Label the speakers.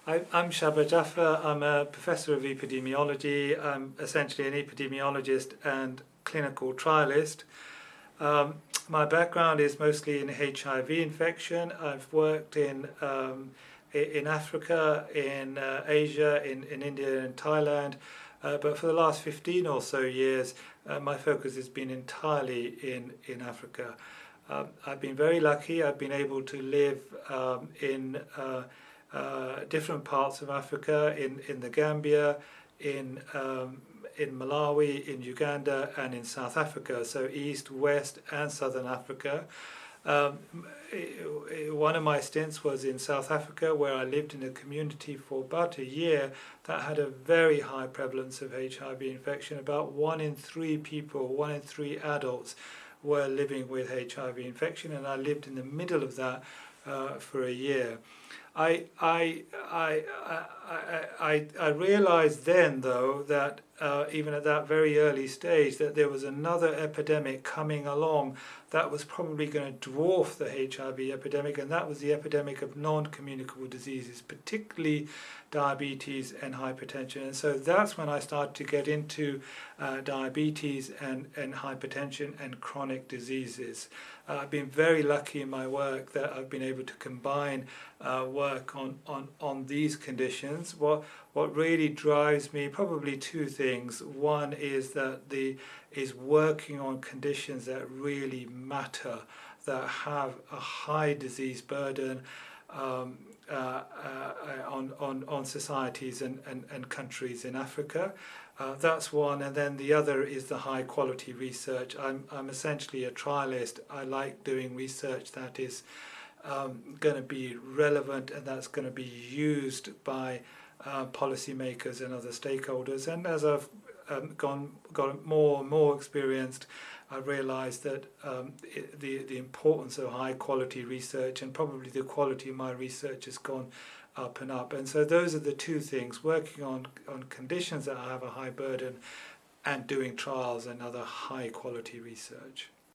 Speaker 1: I'm Shabbar Jaffar. I'm a professor of epidemiology. I'm essentially an epidemiologist and clinical trialist. My background is mostly in HIV infection. I've worked in Africa, in Asia, in India and Thailand. But for the last 15 or so years, my focus has been entirely in Africa. I've been very lucky. I've been able to live in different parts of Africa, in the Gambia, in Malawi, in Uganda, and in South Africa. So East, West, and Southern Africa. One of my stints was in South Africa, where I lived in a community for about a year that had a very high prevalence of HIV infection. About 1 in 3 people, 1 in 3 adults were living with HIV infection, and I lived in the middle of that for a year. I realized then, though, that even at that very early stage, that there was another epidemic coming along that was probably going to dwarf the HIV epidemic, and that was the epidemic of non-communicable diseases, particularly diabetes and hypertension. And so that's when I started to get into diabetes and hypertension and chronic diseases. I've been very lucky in my work that I've been able to combine work on these conditions. What really drives me, probably 2 things. One is that is working on conditions that really matter, that have a high disease burden on societies and countries in Africa. That's one, and then the other is the high quality research. I'm essentially a trialist. I like doing research that is going to be relevant and that's going to be used by policymakers and other stakeholders. And as I've got more and more experienced, I realised that the importance of high quality research, and probably the quality of my research, has gone up and up. And so those are the 2 things: working on conditions that have a high burden and doing trials and other high quality research.